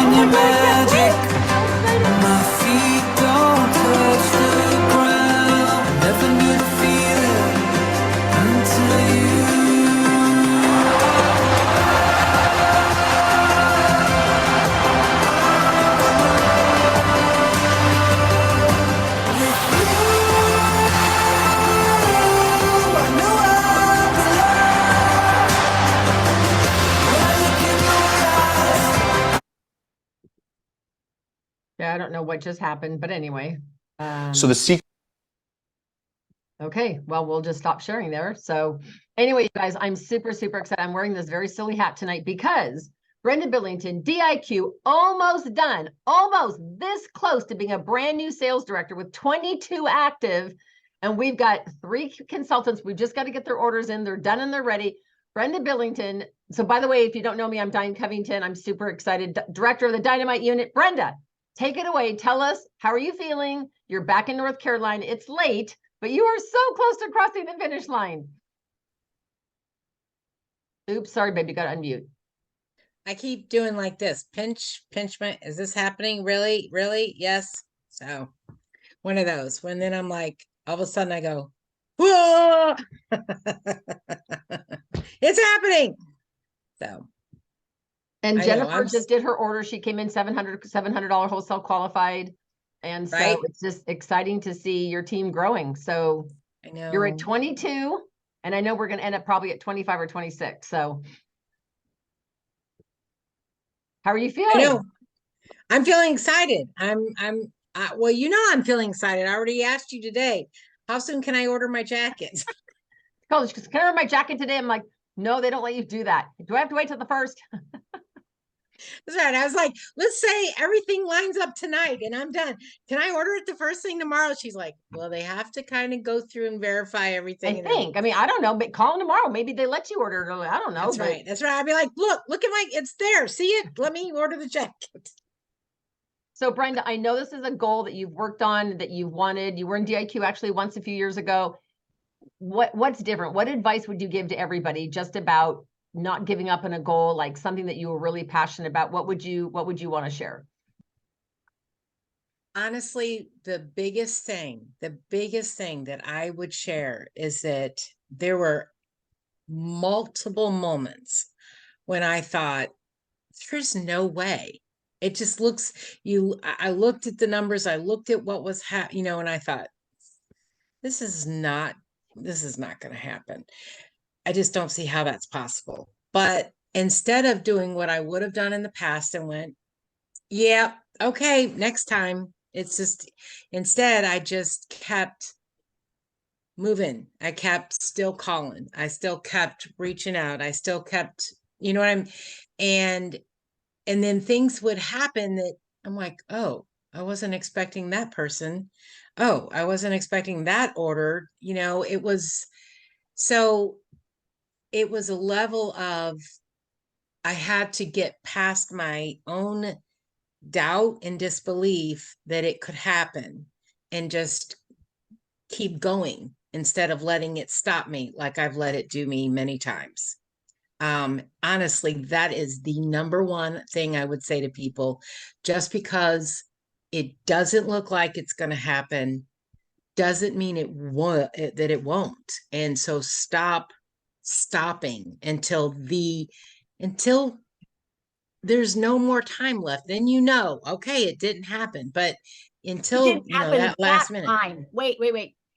in your magic. My feet don't touch the ground. I never knew the feeling until you. Yeah, I don't know what just happened, but anyway. So the secret. Okay, well, we'll just stop sharing there. So anyway, you guys, I'm super, super excited. I'm wearing this very silly hat tonight because Brenda Billington, DIQ, almost done, almost this close to being a brand new sales director with 22 active. And we've got 3 consultants. We've just got to get their orders in. They're done and they're ready. Brenda Billington. So by the way, if you don't know me, I'm Diane Covington. I'm super excited. Director of the Dynamite unit. Brenda, take it away. Tell us, how are you feeling? You're back in North Carolina. It's late, but you are so close to crossing the finish line. Oops, sorry, baby, you got to unmute. I keep doing like this. Pinch my, is this happening? Really? Really? Yes. So one of those. When then I'm like, all of a sudden I go, whoa, it's happening. So. And I know, Jennifer just did her order. She came in $700 wholesale qualified. And so right? it's just exciting to see your team growing. So I know you're at 22, and I know we're going to end up probably at 25 or 26. So how are you feeling? I know. I'm feeling excited. Well, you know, I'm feeling excited. I already asked you today. How soon can I order my jackets? College, can I order my jacket today? I'm like, no, they don't let you do that. Do I have to wait till the 1st? That's right. I was like, let's say everything lines up tonight and I'm done. Can I order it the first thing tomorrow? She's like, well, they have to kind of go through and verify everything. I think. I mean, I don't know, but call them tomorrow. Maybe they let you order it early. I don't know. That's right. That's right. I'd be like, look at my, it's there. See it? Let me order the jacket. So Brenda, I know this is a goal that you've worked on, that you've wanted. You were in DIQ actually once a few years ago. What's different? What advice would you give to everybody just about not giving up on a goal, like something that you were really passionate about? What would you want to share? Honestly, the biggest thing that I would share is that there were multiple moments when I thought, there's no way. It just looks, I looked at the numbers, I looked at what was and I thought, this is not going to happen. I just don't see how that's possible. But instead of doing what I would have done in the past and went, yeah, okay, next time, it's just, instead, I just kept moving. I kept still calling. I still kept reaching out. I still kept, you know what I'm, and then things would happen that I'm like, oh, I wasn't expecting that person. Oh, I wasn't expecting that order. It was, so it was a level of, I had to get past my own doubt and disbelief that it could happen and just keep going instead of letting it stop me like I've let it do me many times. Honestly, that is the number one thing I would say to people. Just because it doesn't look like it's going to happen doesn't mean that it won't. And so stopping until there's no more time left. Then okay, it didn't happen. But until that last minute. Time. Wait.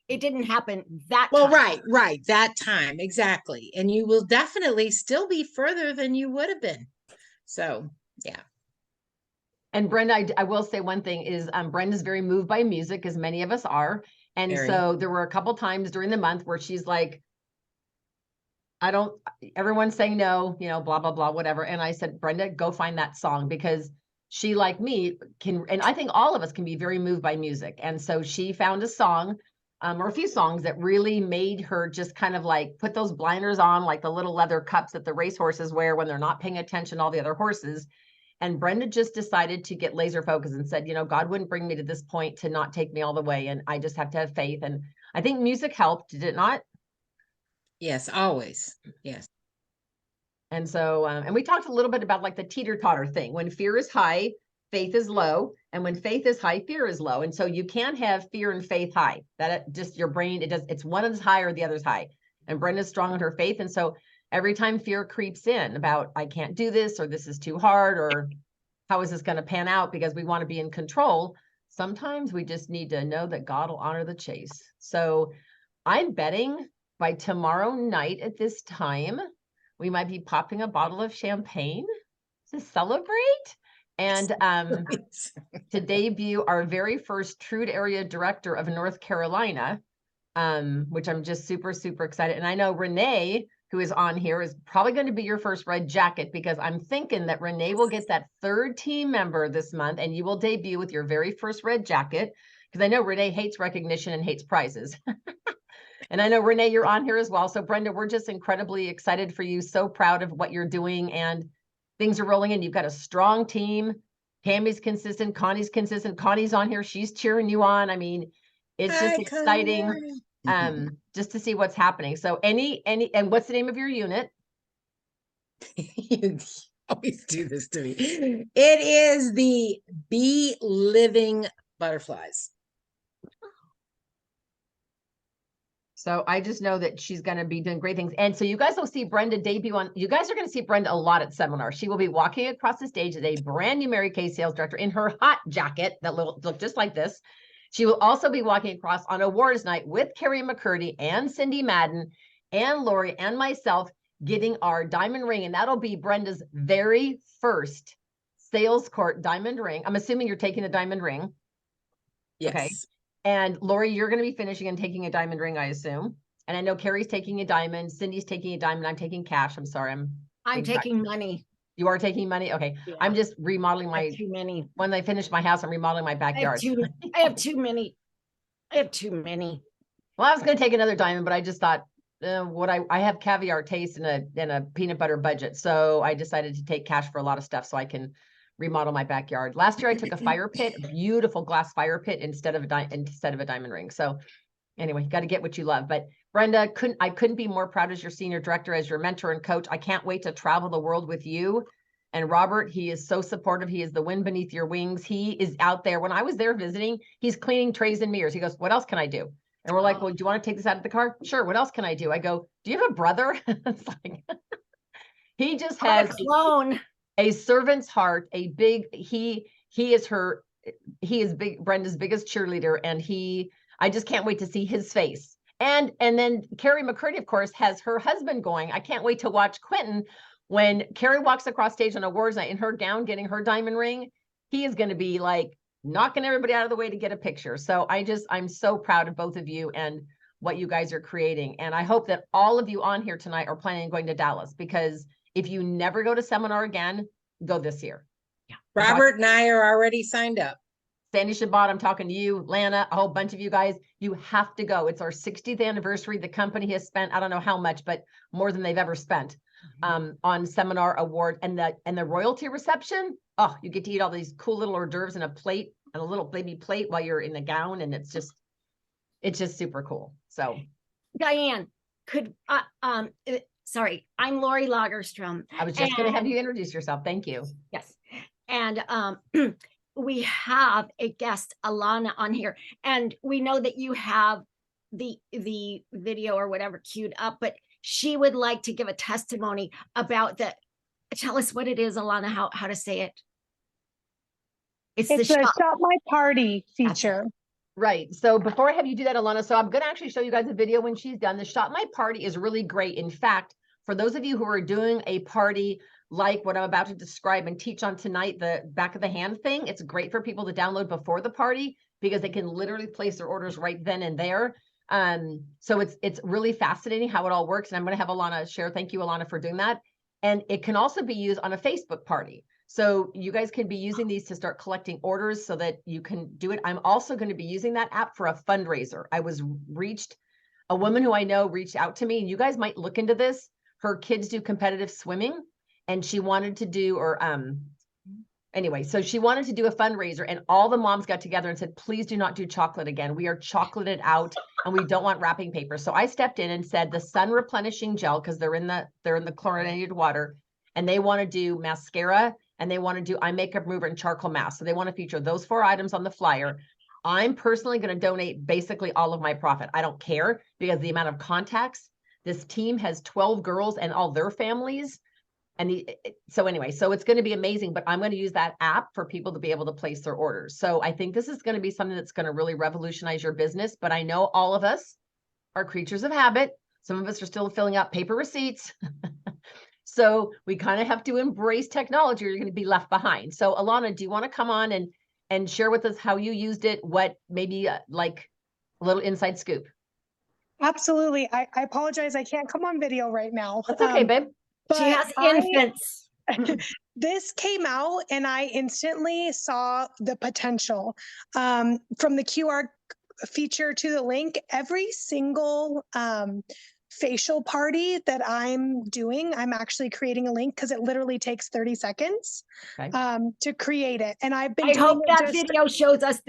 It didn't happen that well, time. Right. That time. Exactly. And you will definitely still be further than you would have been. So, yeah. And Brenda, I will say one thing is Brenda's very moved by music, as many of us are. And so there were a couple times during the month where she's like, everyone's saying no, blah, blah, blah, whatever. And I said, Brenda, go find that song, because she, like me, and I think all of us can be very moved by music. And so she found a song or a few songs that really made her just kind of like put those blinders on, like the little leather cups that the racehorses wear when they're not paying attention to all the other horses. And Brenda just decided to get laser focused and said, God wouldn't bring me to this point to not take me all the way. And I just have to have faith. And I think music helped, did it not? Yes, always. Yes. And so, and we talked a little bit about like the teeter-totter thing. When fear is high, faith is low. And when faith is high, fear is low. And so you can't have fear and faith high. That just your brain, it's one is high or the other's high. And Brenda's strong on her faith. And so every time fear creeps in about, I can't do this, or this is too hard, or how is this going to pan out? Because we want to be in control. Sometimes we just need to know that God will honor the chase. So I'm betting by tomorrow night at this time, we might be popping a bottle of champagne to celebrate and to debut our very first Trude Area Director of North Carolina, which I'm just super, super excited. And I know Renee, who is on here, is probably going to be your first red jacket, because I'm thinking that Renee will get that third team member this month and you will debut with your very first red jacket, because I know Renee hates recognition and hates prizes. And I know, Renee, you're on here as well. So Brenda, we're just incredibly excited for you. So proud of what you're doing, and things are rolling in. You've got a strong team. Tammy's consistent. Connie's consistent. Connie's on here. She's cheering you on. I mean, it's just exciting just to see what's happening. So and what's the name of your unit? You always do this to me. It is the Be Living Butterflies. So I just know that she's going to be doing great things. And so you guys will see Brenda debut you guys are going to see Brenda a lot at seminar. She will be walking across the stage as a brand new Mary Kay sales director in her hot jacket that will look just like this. She will also be walking across on awards night with Carrie McCurdy and Cindy Madden and Lori and myself, getting our diamond ring. And that'll be Brenda's very first sales court diamond ring. I'm assuming you're taking the diamond ring. Yes. Okay. And Lori, you're going to be finishing and taking a diamond ring, I assume. And I know Carrie's taking a diamond. Cindy's taking a diamond. I'm taking cash. I'm sorry. I'm taking money. You are taking money? Okay. Yeah. I'm just remodeling I have too many. when I finish my house, I'm remodeling my backyard. I have too many. I have too many. Well, I was going to take another diamond, but I just thought, I have caviar taste and a peanut butter budget. So I decided to take cash for a lot of stuff so I can remodel my backyard. Last year I took a fire pit, a beautiful glass fire pit instead of a diamond ring. So anyway, you got to get what you love. But Brenda, I couldn't be more proud as your senior director, as your mentor and coach. I can't wait to travel the world with you. And Robert, he is so supportive. He is the wind beneath your wings. He is out there. When I was there visiting, he's cleaning trays and mirrors. He goes, what else can I do? And we're like, well, do you want to take this out of the car? Sure. What else can I do? I go, do you have a brother? It's like, he just has a clone. A servant's heart, he is Brenda's biggest cheerleader. And I just can't wait to see his face. And then Carrie McCurdy, of course, has her husband going. I can't wait to watch Quentin when Carrie walks across stage on awards night in her gown, getting her diamond ring. He is going to be like knocking everybody out of the way to get a picture. So I'm so proud of both of you and what you guys are creating. And I hope that all of you on here tonight are planning on going to Dallas, because if you never go to seminar again, go this year. Yeah. Robert and I are already signed up. Sandy Shabbat, I'm talking to you, Lana, a whole bunch of you guys. You have to go. It's our 60th anniversary. The company has spent, I don't know how much, but more than they've ever spent on seminar award and the royalty reception. Oh, you get to eat all these cool little hors d'oeuvres in a plate, and a little baby plate while you're in the gown. And it's just super cool. So Diane, sorry, I'm Lori Lagerstrom. I was just going to have you introduce yourself. Thank you. Yes. And we have a guest, Alana, on here. And we know that you have the video or whatever queued up, but she would like to give a testimony about tell us what it is, Alana, how to say it. It's the Shop My Party feature. Right. So before I have you do that, Alana, so I'm going to actually show you guys a video when she's done. The Shop My Party is really great. In fact, for those of you who are doing a party like what I'm about to describe and teach on tonight, the back of the hand thing, it's great for people to download before the party, because they can literally place their orders right then and there. So it's really fascinating how it all works. And I'm going to have Alana share. Thank you, Alana, for doing that. And it can also be used on a Facebook party. So you guys can be using these to start collecting orders so that you can do it. I'm also going to be using that app for a fundraiser. A woman who I know reached out to me, and you guys might look into this. Her kids do competitive swimming, and she wanted to do, Anyway, so she wanted to do a fundraiser and all the moms got together and said, please do not do chocolate again. We are chocolated out and we don't want wrapping paper. So I stepped in and said the sun replenishing gel, because they're in the chlorinated water, and they want to do mascara and they want to do eye makeup remover and charcoal mask. So they want to feature those 4 items on the flyer. I'm personally going to donate basically all of my profit. I don't care, because the amount of contacts, this team has 12 girls and all their families. And so anyway, so it's going to be amazing, but I'm going to use that app for people to be able to place their orders. So I think this is going to be something that's going to really revolutionize your business. But I know all of us are creatures of habit. Some of us are still filling out paper receipts. So we kind of have to embrace technology, or you're going to be left behind. So Alana, do you want to come on and share with us how you used it? What maybe like a little inside scoop? Absolutely. I apologize. I can't come on video right now. That's okay, babe. She has infants. This came out and I instantly saw the potential. From the QR feature to the link, every single facial party that I'm doing, I'm actually creating a link, because it literally takes 30 seconds to create it. And I've been I doing hope it that video shows us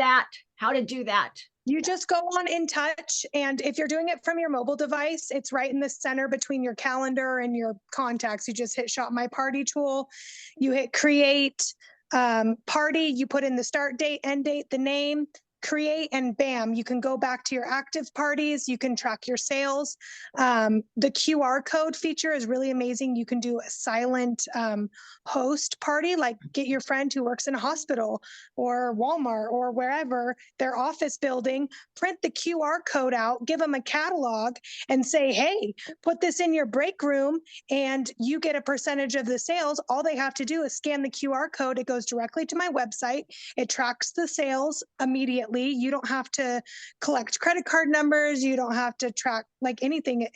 how to do that. You just go on In Touch, and if you're doing it from your mobile device, it's right in the center between your calendar and your contacts. You just hit Shop My Party tool, you hit Create Party, you put in the start date, end date, the name, create, and bam, you can go back to your active parties. You can track your sales. The QR code feature is really amazing. You can do a silent host party, like get your friend who works in a hospital or Walmart or wherever, their office building, print the QR code out, give them a catalog and say, hey, put this in your break room and you get a percentage of the sales. All they have to do is scan the QR code. It goes directly to my website. It tracks the sales immediately. You don't have to collect credit card numbers. You don't have to track like anything.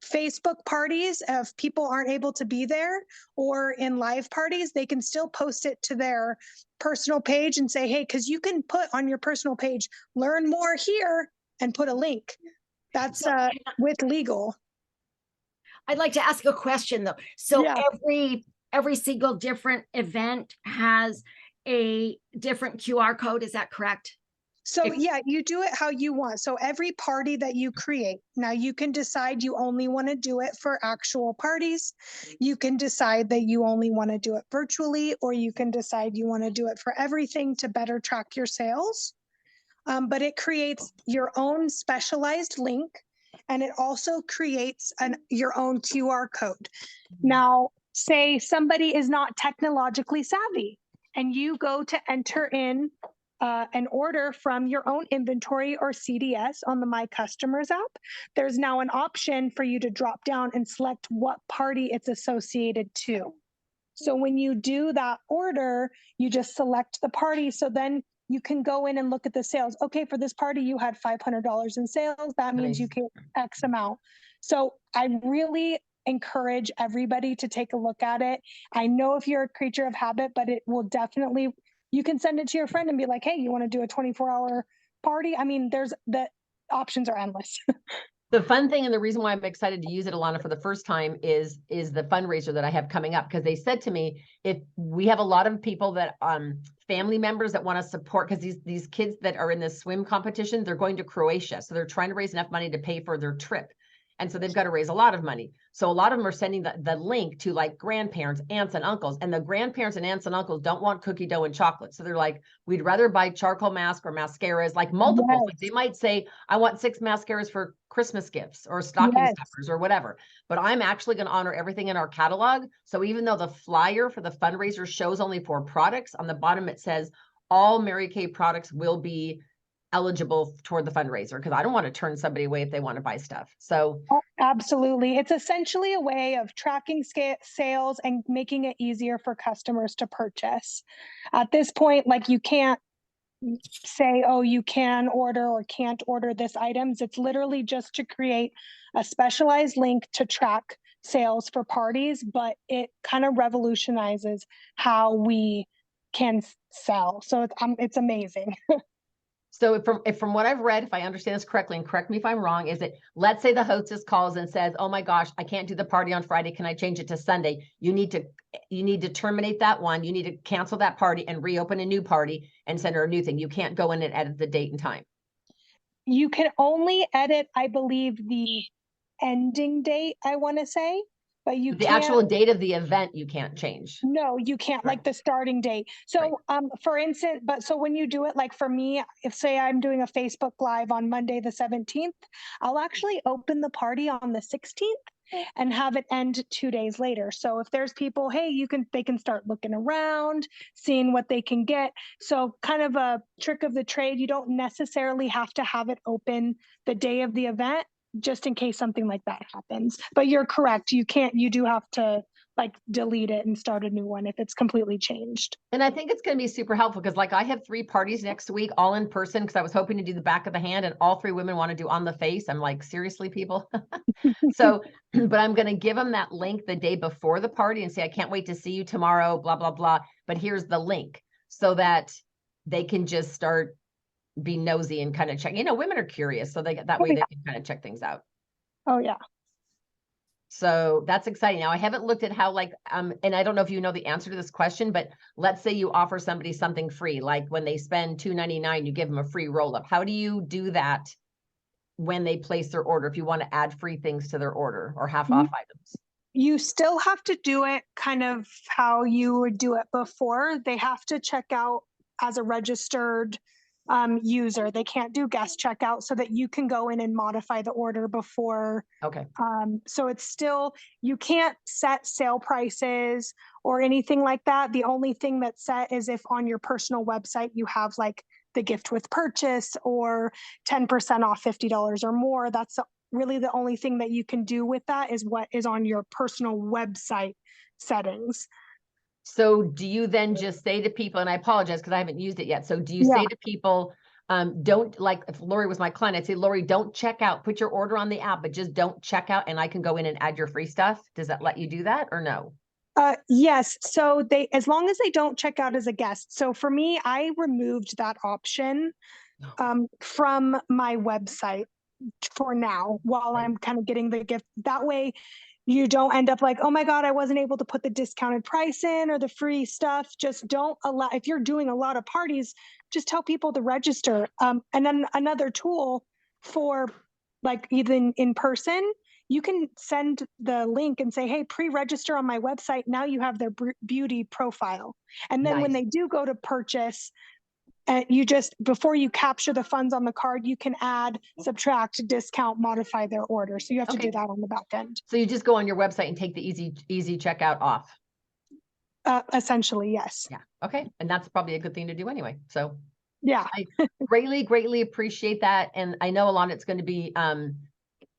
Facebook parties, if people aren't able to be there, or in live parties, they can still post it to their personal page and say, hey, because you can put on your personal page, learn more here, and put a link. That's with legal. I'd like to ask a question though. So Yeah. every single different event has a different QR code. Is that correct? So yeah, you do it how you want. So every party that you create, now you can decide you only want to do it for actual parties. You can decide that you only want to do it virtually, or you can decide you want to do it for everything to better track your sales. But it creates your own specialized link, and it also creates your own QR code. Now, say somebody is not technologically savvy and you go to enter in an order from your own inventory or CDS on the My Customers app, there's now an option for you to drop down and select what party it's associated to. So when you do that order, you just select the party. So then you can go in and look at the sales. Okay, for this party, you had $500 in sales. That means you get X amount. So I really encourage everybody to take a look at it. I know if you're a creature of habit, but it will definitely, you can send it to your friend and be like, hey, you want to do a 24-hour party? I mean, the options are endless. The fun thing and the reason why I'm excited to use it, Alana, for the first time is the fundraiser that I have coming up, because they said to me, if we have a lot of people that family members that want to support, because these kids that are in this swim competition, they're going to Croatia, so they're trying to raise enough money to pay for their trip. And so they've got to raise a lot of money. So a lot of them are sending the link to like grandparents, aunts and uncles. And the grandparents and aunts and uncles don't want cookie dough and chocolate. So they're like, we'd rather buy charcoal mask or mascaras, like multiples. Yes. Like they might say, I want 6 mascaras for Christmas gifts or stocking stuffers or whatever. But I'm actually going to honor everything in our catalog. So even though the flyer for the fundraiser shows only 4 products, on the bottom it says all Mary Kay products will be eligible toward the fundraiser, because I don't want to turn somebody away if they want to buy stuff. So absolutely. It's essentially a way of tracking sales and making it easier for customers to purchase. At this point, like you can't say, oh, you can order or can't order this items. It's literally just to create a specialized link to track sales for parties, but it kind of revolutionizes how we can sell. So it's amazing. So if from what I've read, if I understand this correctly, and correct me if I'm wrong, is that let's say the hostess calls and says, "Oh my gosh, I can't do the party on Friday. Can I change it to Sunday?" You need to terminate that one. You need to cancel that party and reopen a new party and send her a new thing. You can't go in and edit the date and time. You can only edit, I believe, the ending date, I want to say, but you The can't. actual date of the event you can't change. No, you can't, like Right. the starting date. So, for instance, but so when you do it, like for me, if say I'm doing a Facebook Live on Monday, the 17th, I'll actually open the party on the 16th and have it end 2 days later. So if there's people, hey, they can start looking around, seeing what they can get. So kind of a trick of the trade. You don't necessarily have to have it open the day of the event, just in case something like that happens. But you're correct. You do have to like delete it and start a new one if it's completely changed. And I think it's going to be super helpful because like I have 3 parties next week, all in person, because I was hoping to do the back of the hand and all 3 women want to do on the face. I'm like, seriously, people? So, but I'm going to give them that link the day before the party and say, I can't wait to see you tomorrow, blah, blah, blah. But here's the link so that they can just start be nosy and kind of check. Women are curious. So that way they can kind of check things out. Oh yeah. So that's exciting. Now I haven't looked at how and I don't know if you know the answer to this question, but let's say you offer somebody something free, like when they spend $2.99, you give them a free roll up. How do you do that when they place their order? If you want to add free things to their order or half off items? You still have to do it kind of how you would do it before. They have to check out as a registered user. They can't do guest checkout so that you can go in and modify the order before. Okay. So it's still, you can't set sale prices or anything like that. The only thing that's set is if on your personal website you have like the gift with purchase or 10% off $50 or more. That's really the only thing that you can do with that is what is on your personal website settings. So do you then just say to people, and I apologize because I haven't used it yet. So do you say to people, don't, like if Lori was my client, I'd say, Lori, don't check out, put your order on the app, but just don't check out and I can go in and add your free stuff. Does that let you do that or no? Yes. So as long as they don't check out as a guest. So for me, I removed that option from my website for now while I'm kind of getting the gift. That way you don't end up like, oh my God, I wasn't able to put the discounted price in or the free stuff. Just don't allow, if you're doing a lot of parties, just tell people to register. And then another tool for like even in person, you can send the link and say, hey, pre-register on my website. Now you have their beauty profile. And then when they do go to purchase, you just, before you capture the funds on the card, you can add, subtract, discount, modify their order. So you have to do that on the back end. So you just go on your website and take the easy checkout off. Essentially, yes. Yeah. Okay. And that's probably a good thing to do anyway. So yeah, I greatly appreciate that. And I know Alana, it's going to be,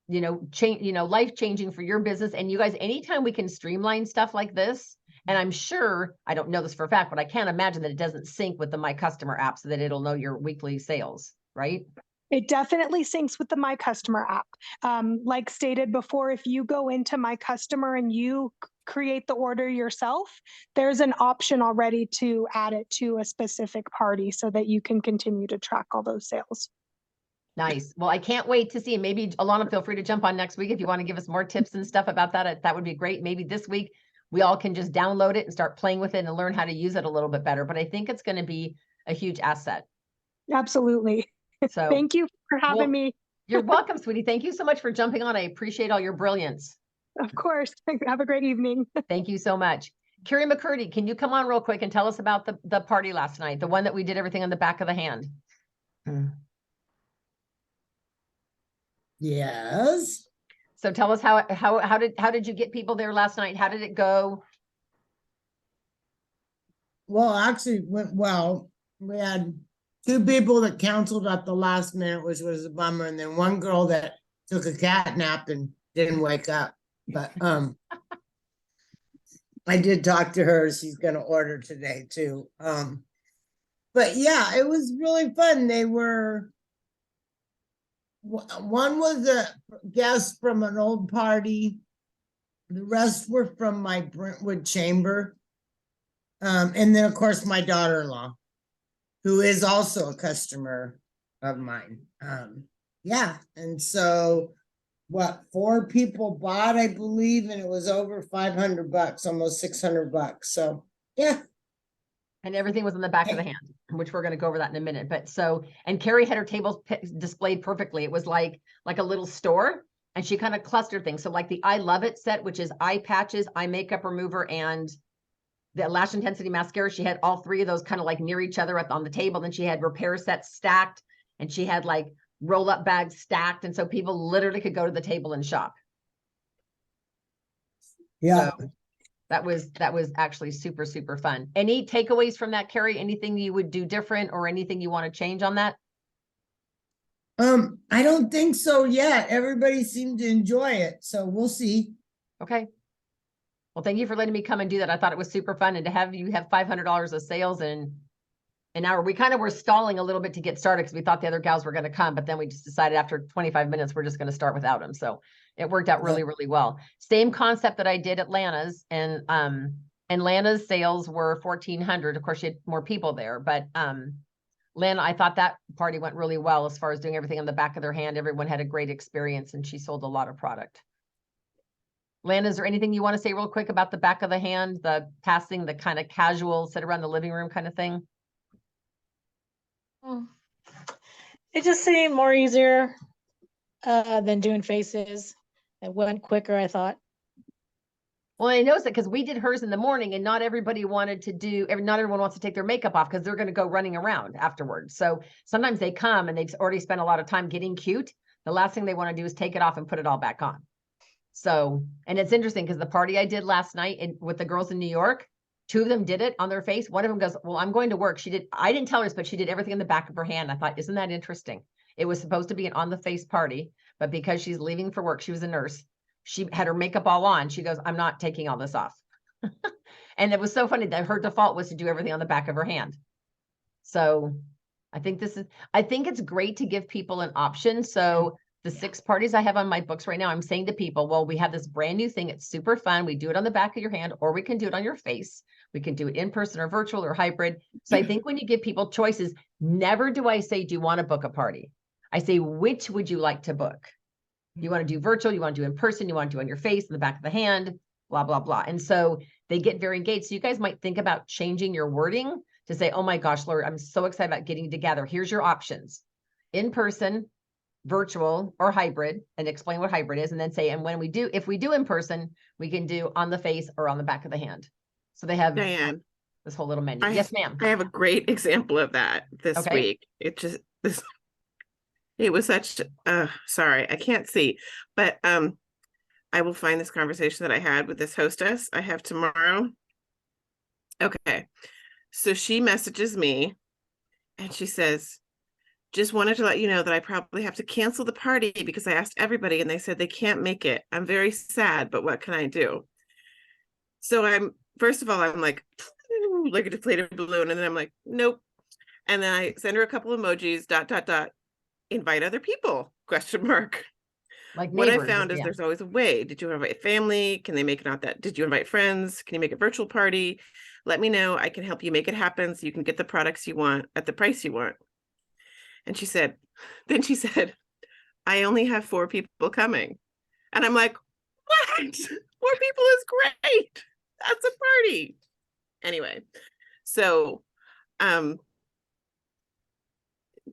life changing for your business. And you guys, anytime we can streamline stuff like this, and I'm sure, I don't know this for a fact, but I can't imagine that it doesn't sync with the My Customer app so that it'll know your weekly sales, right? It definitely syncs with the My Customer app. Like stated before, if you go into My Customer and you create the order yourself, there's an option already to add it to a specific party so that you can continue to track all those sales. Nice. Well, I can't wait to see. Maybe Alana, feel free to jump on next week if you want to give us more tips and stuff about that. That would be great. Maybe this week we all can just download it and start playing with it and learn how to use it a little bit better. But I think it's going to be a huge asset. Absolutely. So thank you for having me. You're welcome, sweetie. Thank you so much for jumping on. I appreciate all your brilliance. Of course. Have a great evening. Thank you so much. Carrie McCurdy, can you come on real quick and tell us about the party last night, the one that we did everything on the back of the hand? Yes. So tell us how did you get people there last night? How did it go? Well, actually it went well. We had 2 people that canceled at the last minute, which was a bummer, and then 1 girl that took a cat nap and didn't wake up. But I did talk to her. She's gonna order today too. But yeah, it was really fun. They were, one was a guest from an old party. The rest were from my Brentwood chamber. And then of course my daughter-in-law, who is also a customer of mine. Yeah, and so what, 4 people bought, I believe, and it was over $500, almost $600. So yeah. And everything was on the back of the hand, which we're going to go over that in a minute. But so, and Carrie had her tables displayed perfectly. It was like a little store, and she kind of clustered things. So like the I Love It set, which is eye patches, eye makeup remover, and the lash intensity mascara. She had all 3 of those kind of like near each other on the table. Then she had repair sets stacked, and she had like roll up bags stacked. And so people literally could go to the table and shop. Yeah. So that was actually super, super fun. Any takeaways from that, Carrie? Anything you would do different or anything you want to change on that? I don't think so yet. Everybody seemed to enjoy it, so we'll see. Okay. Well, thank you for letting me come and do that. I thought it was super fun, and to have you have $500 of sales in an hour. We kind of were stalling a little bit to get started because we thought the other gals were going to come, but then we just decided after 25 minutes, we're just going to start without them. So it worked out really, really well. Same concept that I did at Lana's, and Lana's sales were 1,400. Of course, she had more people there, but Lana, I thought that party went really well as far as doing everything on the back of their hand. Everyone had a great experience, and she sold a lot of product. Lana, is there anything you want to say real quick about the back of the hand, the passing, the kind of casual sit around the living room kind of thing? It just seemed more easier than doing faces. It went quicker, I thought. Well, I noticed it because we did hers in the morning, and not everybody wanted to do, not everyone wants to take their makeup off because they're going to go running around afterwards. So sometimes they come and they've already spent a lot of time getting cute. The last thing they want to do is take it off and put it all back on. So, and it's interesting because the party I did last night with the girls in New York, 2 of them did it on their face. One of them goes, well, I'm going to work. I didn't tell her this, but she did everything in the back of her hand. I thought, isn't that interesting? It was supposed to be an on the face party, but because she's leaving for work, she was a nurse. She had her makeup all on. She goes, I'm not taking all this off. And it was so funny that her default was to do everything on the back of her hand. So I think it's great to give people an option. So the 6 parties I have on my books right now, I'm saying to people, well, we have this brand new thing. It's super fun. We do it on the back of your hand, or we can do it on your face. We can do it in person or virtual or hybrid. So I think when you give people choices, never do I say, do you want to book a party? I say, which would you like to book? You want to do virtual, you want to do in person, you want to do on your face, in the back of the hand, blah, blah, blah. And so they get very engaged. So you guys might think about changing your wording to say, oh my gosh, Lori, I'm so excited about getting together. Here's your options: in person, virtual, or hybrid, and explain what hybrid is. And then say, and if we do in person, we can do on the face or on the back of the hand. So they have Diane, this whole little menu. Yes, ma'am. I have a great example of that this week. It was such, sorry, I can't see, but I will find this conversation that I had with this hostess I have tomorrow. Okay, so she messages me and she says, just wanted to let you know that I probably have to cancel the party because I asked everybody and they said they can't make it. I'm very sad, but what can I do? So first of all, I'm like a deflated balloon. And then I'm like, nope. And then I send her a couple emojis, ... invite other people, ? Like what I neighbors, found is yeah. there's always a way. Did you invite family? Can they make it out that? Did you invite friends? Can you make a virtual party? Let me know. I can help you make it happen so you can get the products you want at the price you want. And she said, I only have 4 people coming. And I'm like, what? 4 people is great. That's a party. Anyway, so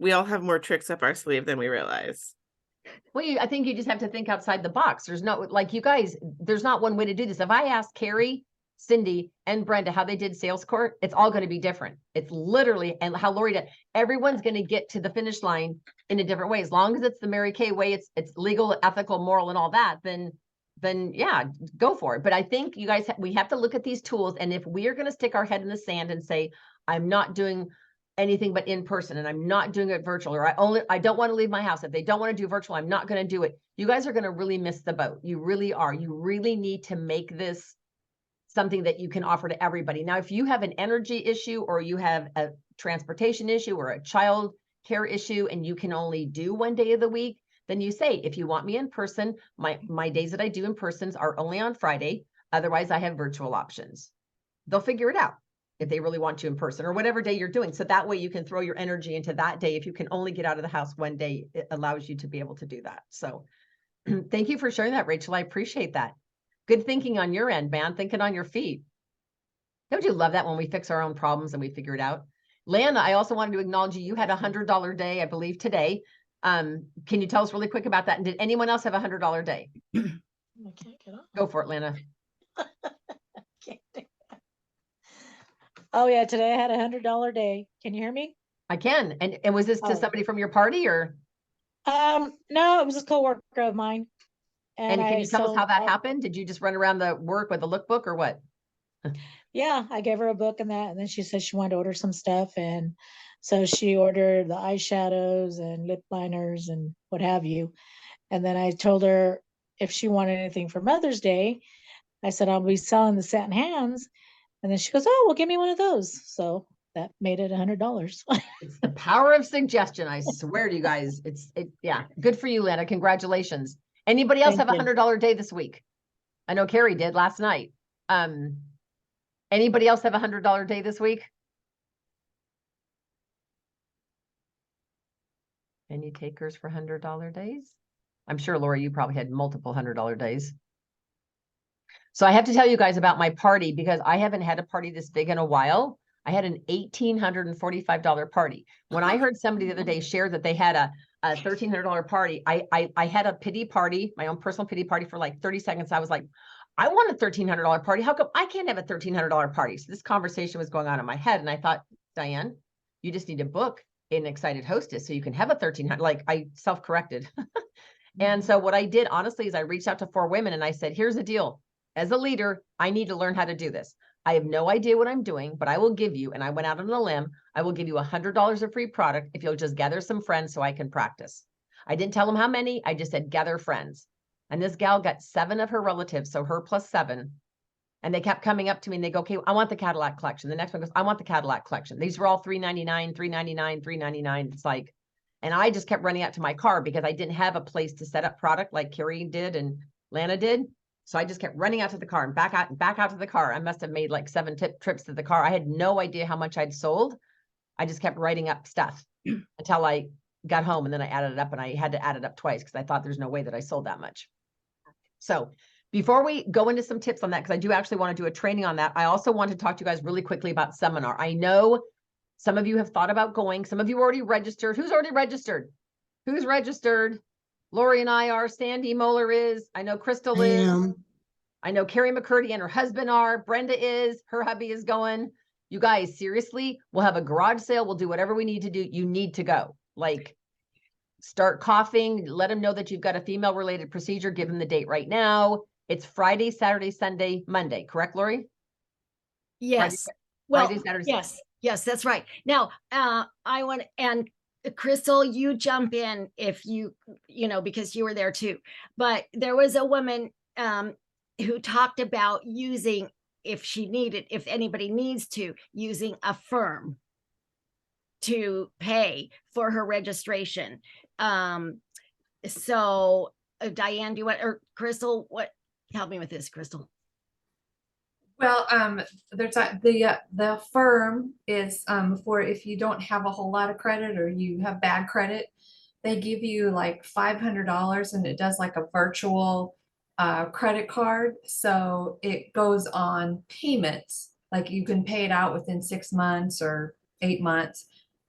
we all have more tricks up our sleeve than we realize. Well, I think you just have to think outside the box. There's no, like you guys, there's not one way to do this. If I ask Carrie, Cindy, and Brenda how they did sales court, it's all going to be different. It's literally, and how Lori did, everyone's going to get to the finish line in a different way. As long as it's the Mary Kay way, it's legal, ethical, moral, and all that, then yeah, go for it. But I think you guys, we have to look at these tools. And if we are going to stick our head in the sand and say, I'm not doing anything but in person, and I'm not doing it virtual, or I don't want to leave my house. If they don't want to do virtual, I'm not going to do it. You guys are going to really miss the boat. You really are. You really need to make this something that you can offer to everybody. Now, if you have an energy issue, or you have a transportation issue, or a child care issue, and you can only do 1 day of the week, then you say, if you want me in person, my days that I do in persons are only on Friday. Otherwise, I have virtual options. They'll figure it out. if they really want you in person, or whatever day you're doing. So that way you can throw your energy into that day. If you can only get out of the house one day, it allows you to be able to do that. So thank you for sharing that, Rachel. I appreciate that. Good thinking on your end, man. Thinking on your feet. Don't you love that when we fix our own problems and we figure it out? Lana, I also wanted to acknowledge you. You had $100 day, I believe, today. Can you tell us really quick about that? And did anyone else have $100 day? I can't get on. Go for it, Lana. Can't do that. Oh yeah, today I had $100 day. Can you hear me? I can. And was this to Oh. somebody from your party, or? No, it was a coworker of mine. And can I you tell us sold how that all- happened? Did you just run around the work with a lookbook or what? Yeah, I gave her a book and that, and then she said she wanted to order some stuff, and so she ordered the eyeshadows and lip liners and what have you. And then I told her if she wanted anything for Mother's Day, I said I'll be selling the satin hands, and then she goes, "Oh, well, give me one of those." So that made it $100. It's the power of suggestion. I swear to you guys, yeah, good for you, Lana. Congratulations. Anybody else Thank have you. $100 day this week? I know Carrie did last night. Anybody else have $100 day this week? Any takers for $100 days? I'm sure, Laura, you probably had multiple $100 days. So I have to tell you guys about my party, because I haven't had a party this big in a while. I had an $1,845 party. When I heard somebody the other day share that they had a $1,300 party, I had a pity party, my own personal pity party, for like 30 seconds. I was like, I want a $1,300 party. How come I can't have a $1,300 party? So this conversation was going on in my head, and I thought, Diane, you just need to book an excited hostess so you can have a 1,300. Like, I self-corrected. And so what I did, honestly, is I reached out to 4 women and I said, here's the deal. As a leader, I need to learn how to do this. I have no idea what I'm doing, but I will give you, and I went out on a limb, I will give you $100 of free product if you'll just gather some friends so I can practice. I didn't tell them how many. I just said, gather friends. And this gal got 7 of her relatives, so her plus 7. And they kept coming up to me and they go, okay, I want the Cadillac collection. The next one goes, I want the Cadillac collection. These were all $399, $399, $399. It's like, and I just kept running out to my car because I didn't have a place to set up product like Carrie did and Lana did. So I just kept running out to the car and back out to the car. I must have made like 7 trips to the car. I had no idea how much I'd sold. I just kept writing up stuff until I got home, and then I added it up, and I had to add it up twice because I thought there's no way that I sold that much. So before we go into some tips on that, because I do actually want to do a training on that, I also want to talk to you guys really quickly about seminar. I know some of you have thought about going. Some of you already registered. Who's already registered? Who's registered? Lori and I are. Sandy Moeller is. I know Crystal is. I know Carrie McCurdy and her husband are. Brenda is. Her hubby is going. You guys, seriously, we'll have a garage sale. We'll do whatever we need to do. You need to go. Like, start coughing. Let them know that you've got a female-related procedure. Give them the date right now. It's Friday, Saturday, Sunday, Monday. Correct, Lori? Yes. Friday, Well, Saturday, yes, yes, that's right. Now, I want, and Crystal, you jump in if you know, because you were there too. But there was a woman who talked about using, if anybody needs to, using a firm to pay for her registration. So Diane, do you want, or Crystal, help me with this, Crystal? Well, there's the firm is for if you don't have a whole lot of credit or you have bad credit, they give you like $500 and it does like a virtual credit card. So it goes on payments, like you can pay it out within 6 months or 8 months.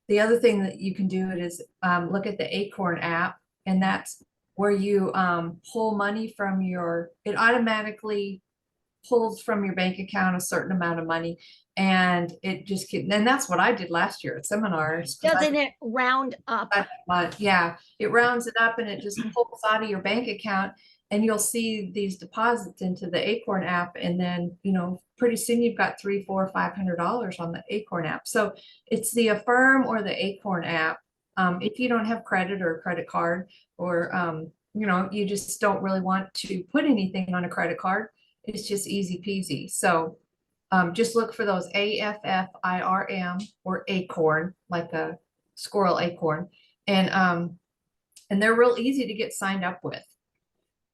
The other thing that you can do it is look at the Acorn app, and that's where you pull money from it automatically pulls from your bank account a certain amount of money, and it just and that's what I did last year at seminars. Doesn't it round up? Yeah, it rounds it up and it just pulls out of your bank account, and you'll see these deposits into the Acorn app, and then pretty soon you've got $300, $400, $500 on the Acorn app. So it's the Affirm or the Acorn app. If you don't have credit or a credit card, or you just don't really want to put anything on a credit card, it's just easy peasy. So just look for those AFFIRM or Acorn, like a squirrel acorn, and they're real easy to get signed up with.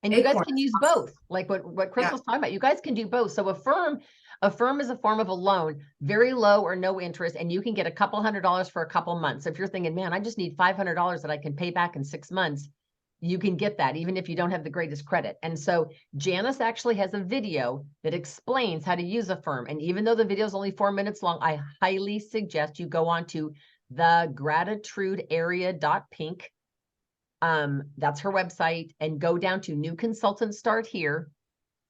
And you guys can use both, like what Crystal's talking about. You guys can do both. So Affirm, A firm is a form of a loan, very low or no interest, and you can get a couple $100s for a couple months. So if you're thinking, man, I just need $500 that I can pay back in 6 months, you can get that even if you don't have the greatest credit. And so Janice actually has a video that explains how to use a firm. And even though the video is only 4 minutes long, I highly suggest you go on to thegratitudearea.pink. That's her website, and go down to new consultants start here,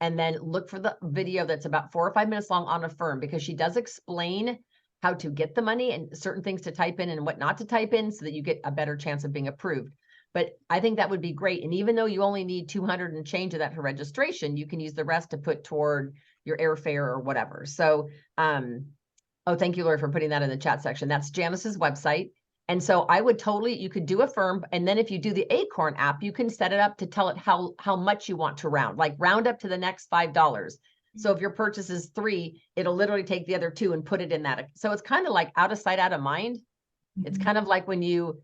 and then look for the video that's about 4 or 5 minutes long on a firm, because she does explain how to get the money and certain things to type in and what not to type in so that you get a better chance of being approved. But I think that would be great. And even though you only need 200 and change of that for registration, you can use the rest to put toward your airfare or whatever. So, oh, thank you, Lori, for putting that in the chat section. That's Janice's website. And so I would totally, you could do a firm. And then if you do the Acorn app, you can set it up to tell it how much you want to round, like round up to the next $5. So if your purchase is 3, it'll literally take the other 2 and put it in that. So it's kind of like out of sight, out of mind. It's kind of like when you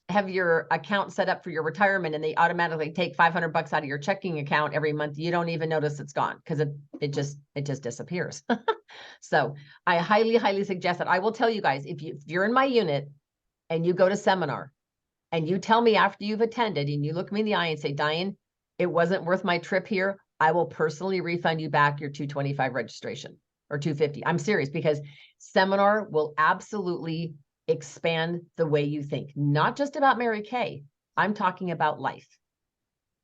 have your account set up for your retirement and they automatically take $500 out of your checking account every month. You don't even notice it's gone because it just disappears. So I highly, highly suggest that. I will tell you guys, if you're in my unit and you go to seminar and you tell me after you've attended and you look me in the eye and say, Diane, it wasn't worth my trip here, I will personally refund you back your $225 registration or $250. I'm serious, because seminar will absolutely expand the way you think, not just about Mary Kay. I'm talking about life.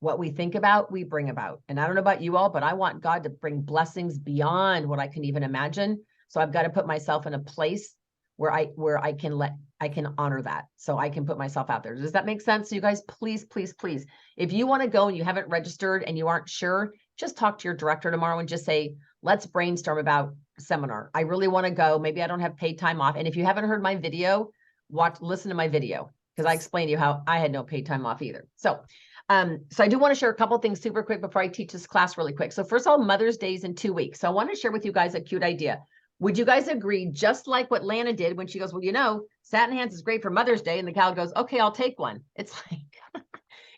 What we think about, we bring about. And I don't know about you all, but I want God to bring blessings beyond what I can even imagine. So I've got to put myself in a place where I can honor that. So I can put myself out there. Does that make sense? So you guys, please, please, please, if you want to go and you haven't registered and you aren't sure, just talk to your director tomorrow and just say, let's brainstorm about seminar. I really want to go. Maybe I don't have paid time off. And if you haven't heard my video, listen to my video, because I explained to you how I had no paid time off either. So I do want to share a couple things super quick before I teach this class really quick. So first of all, Mother's Day is in 2 weeks. So I want to share with you guys a cute idea. Would you guys agree, just like what Lana did when she goes, well, you know, satin hands is great for Mother's Day, and the gal goes, okay, I'll take one. It's like,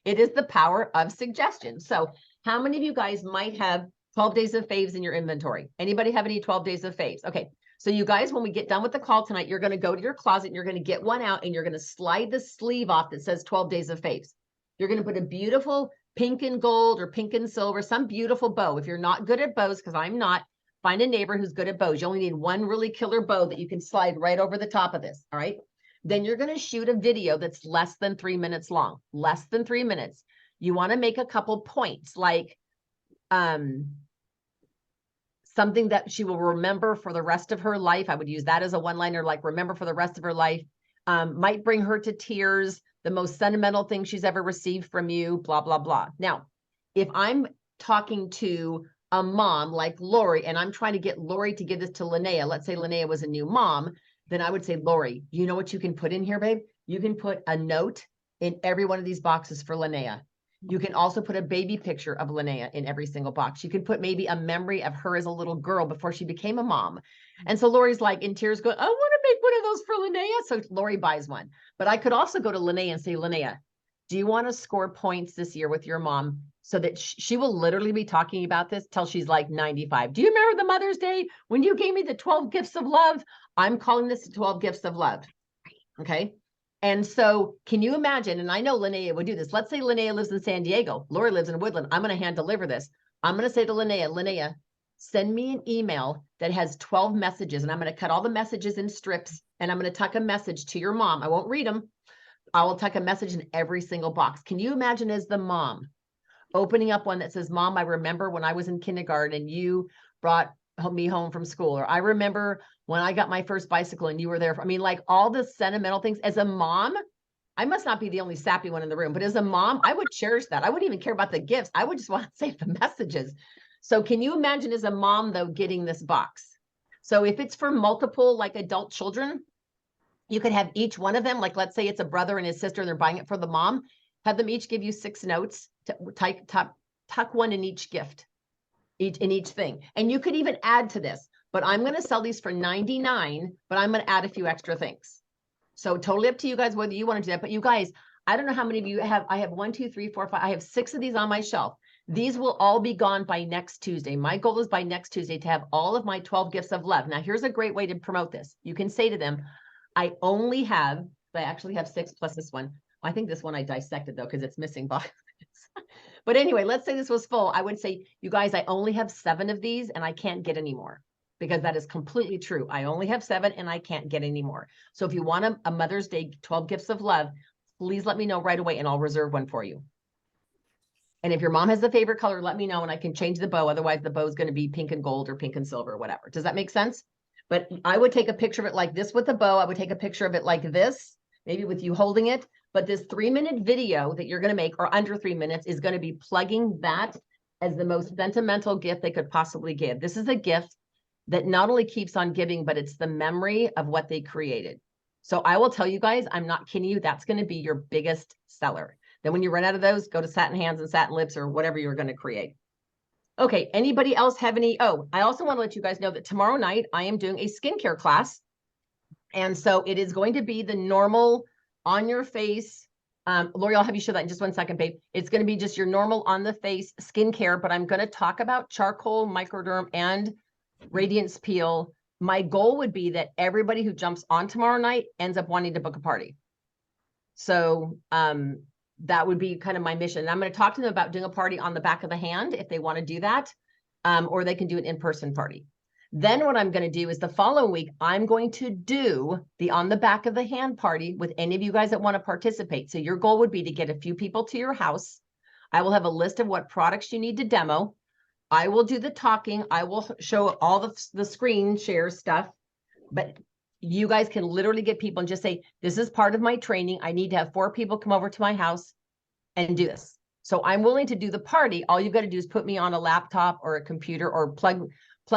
it is the power of suggestion. So how many of you guys might have 12 days of faves in your inventory? Anybody have any 12 days of faves? Okay. So you guys, when we get done with the call tonight, you're going to go to your closet and you're going to get one out and you're going to slide the sleeve off that says 12 days of faves. You're going to put a beautiful pink and gold or pink and silver, some beautiful bow. If you're not good at bows, because I'm not, find a neighbor who's good at bows. You only need one really killer bow that you can slide right over the top of this. All right. Then you're going to shoot a video that's less than 3 minutes long, less than 3 minutes. You want to make a couple points, like something that she will remember for the rest of her life. I would use that as a one-liner, like remember for the rest of her life. Might bring her to tears, the most sentimental thing she's ever received from you, blah, blah, blah. Now, if I'm talking to a mom like Lori, and I'm trying to get Lori to give this to Linnea, let's say Linnea was a new mom, then I would say, Lori, you know what you can put in here, babe? You can put a note in every one of these boxes for Linnea. You can also put a baby picture of Linnea in every single box. You can put maybe a memory of her as a little girl before she became a mom. And so Lori's like in tears going, I want to make one of those for Linnea. So Lori buys one. But I could also go to Linnea and say, Linnea, do you want to score points this year with your mom so that she will literally be talking about this till she's like 95? Do you remember the Mother's Day when you gave me the 12 gifts of love? I'm calling this the 12 gifts of love. Okay. And so can you imagine, and I know Linnea would do this. Let's say Linnea lives in San Diego. Lori lives in Woodland. I'm going to hand deliver this. I'm going to say to Linnea, Linnea, send me an email that has 12 messages, and I'm going to cut all the messages in strips, and I'm going to tuck a message to your mom. I won't read them. I will tuck a message in every single box. Can you imagine as the mom opening up one that says, Mom, I remember when I was in kindergarten and you brought me home from school, or I remember when I got my first bicycle and you were there. I mean, like all the sentimental things. As a mom, I must not be the only sappy one in the room, but as a mom, I would cherish that. I wouldn't even care about the gifts. I would just want to save the messages. So can you imagine as a mom though, getting this box? So if it's for multiple like adult children, you could have each one of them, like let's say it's a brother and his sister and they're buying it for the mom, have them each give you 6 notes to tuck one in each gift. In each thing. And you could even add to this, but I'm going to sell these for $99, but I'm going to add a few extra things. So totally up to you guys, whether you want to do that. But you guys, I don't know how many of you have, I have 1, 2, 3, 4, 5, I have 6 of these on my shelf. These will all be gone by next Tuesday. My goal is by next Tuesday to have all of my 12 gifts of love. Now, here's a great way to promote this. You can say to them, I only have, I actually have 6 plus this one. I think this one I dissected though, because it's missing boxes. But anyway, let's say this was full. I would say, you guys, I only have 7 of these and I can't get any more, because that is completely true. I only have 7 and I can't get any more. So if you want a Mother's Day 12 gifts of love, please let me know right away and I'll reserve one for you. And if your mom has a favorite color, let me know and I can change the bow. Otherwise, the bow is going to be pink and gold or pink and silver or whatever. Does that make sense? But I would take a picture of it like this with the bow. I would take a picture of it like this, maybe with you holding it. But this 3-minute video that you're going to make, or under 3 minutes, is going to be plugging that as the most sentimental gift they could possibly give. This is a gift that not only keeps on giving, but it's the memory of what they created. So I will tell you guys, I'm not kidding you, that's going to be your biggest seller. Then when you run out of those, go to Satin Hands and Satin Lips or whatever you're going to create. Okay, anybody else have any? Oh, I also want to let you guys know that tomorrow night I am doing a skincare class. And so it is going to be the normal on your face. Lori, I'll have you show that in just 1 second, babe. It's going to be just your normal on the face skincare, but I'm going to talk about charcoal, microderm, and radiance peel. My goal would be that everybody who jumps on tomorrow night ends up wanting to book a party. So that would be kind of my mission. And I'm going to talk to them about doing a party on the back of the hand if they want to do that, or they can do an in-person party. Then what I'm going to do is the following week, I'm going to do the on the back of the hand party with any of you guys that want to participate. So your goal would be to get a few people to your house. I will have a list of what products you need to demo. I will do the talking. I will show all the screen share stuff, but you guys can literally get people and just say, this is part of my training. I need to have 4 people come over to my house and do this. So I'm willing to do the party. All you've got to do is put me on a laptop or a computer, or plug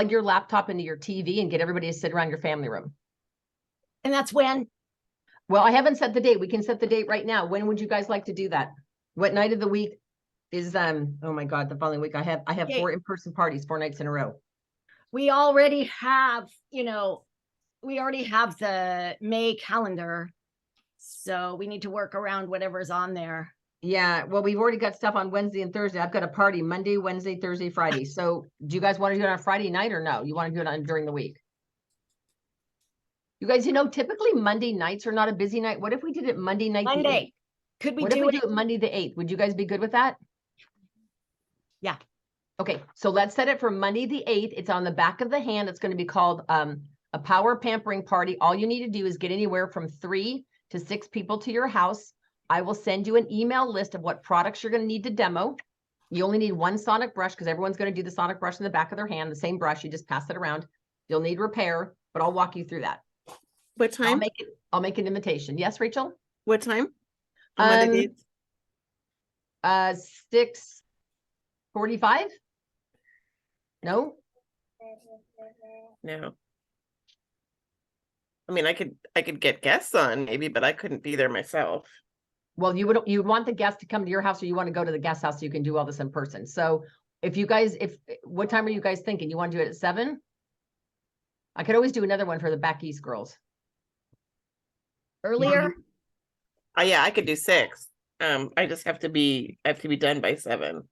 your laptop into your TV and get everybody to sit around your family room. And that's when? Well, I haven't set the date. We can set the date right now. When would you guys like to do that? What night of the week is, oh my God, the following week I have Okay. 4 in-person parties, 4 nights in a row. We already have, we already have the May calendar. So we need to work around whatever's on there. Yeah, well, we've already got stuff on Wednesday and Thursday. I've got a party Monday, Wednesday, Thursday, Friday. So do you guys want to do it on Friday night or no? You want to do it on during the week? You guys, typically Monday nights are not a busy night. What if we did it Monday night? the 8th? Monday. Could we What if do we it? do it Monday the 8th? Would you guys be good with that? Yeah. Okay, so let's set it for Monday the 8th. It's on the back of the hand. It's going to be called a power pampering party. All you need to do is get anywhere from 3 to 6 people to your house. I will send you an email list of what products you're going to need to demo. You only need 1 sonic brush because everyone's going to do the sonic brush in the back of their hand, the same brush. You just pass it around. You'll need repair, but I'll walk you through that. What time? I'll make an invitation. Yes, Rachel? What time? On Monday the 8th? 6:45? No? No. I mean, I could get guests on maybe, but I couldn't be there myself. Well, you would want the guests to come to your house, or you want to go to the guest house so you can do all this in person. So if you guys, what time are you guys thinking? You want to do it at 7? I could always do another one for the back east girls. Earlier? Yeah, I could do 6. I just have to be done by 7.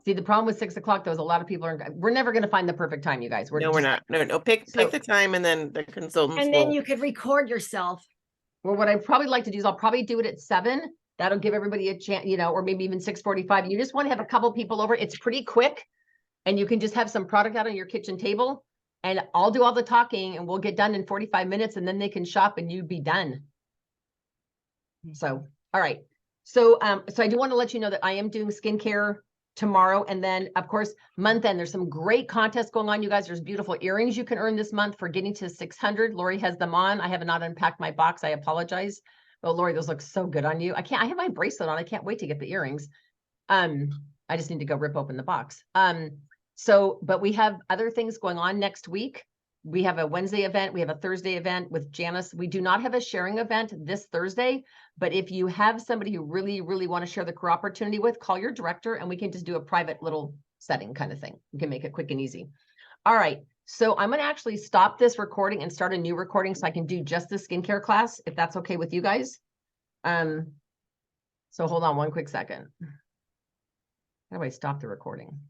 See, the problem with 6 o'clock, though, is a lot of people we're never going to find the perfect time, you guys. No, we're not. No. Pick the time, and then the consultants And then will. you could record yourself. Well, what I'd probably like to do is I'll probably do it at 7. That'll give everybody a chance, or maybe even 6:45. You just want to have a couple people over. It's pretty quick, and you can just have some product out on your kitchen table, and I'll do all the talking, and we'll get done in 45 minutes, and then they can shop, and you'd be done. So, all right. So, so I do want to let you know that I am doing skincare tomorrow. And then of course, month end, there's some great contests going on. You guys, there's beautiful earrings you can earn this month for getting to 600. Lori has them on. I have not unpacked my box. I apologize. But Lori, those look so good on you. I have my bracelet on. I can't wait to get the earrings. I just need to go rip open the box. But we have other things going on next week. We have a Wednesday event. We have a Thursday event with Janice. We do not have a sharing event this Thursday, but if you have somebody who really, really want to share the career opportunity with, call your director and we can just do a private little setting kind of thing. We can make it quick and easy. All right. So I'm going to actually stop this recording and start a new recording so I can do just the skincare class, if that's okay with you guys. So hold on one quick second. How do I stop the recording?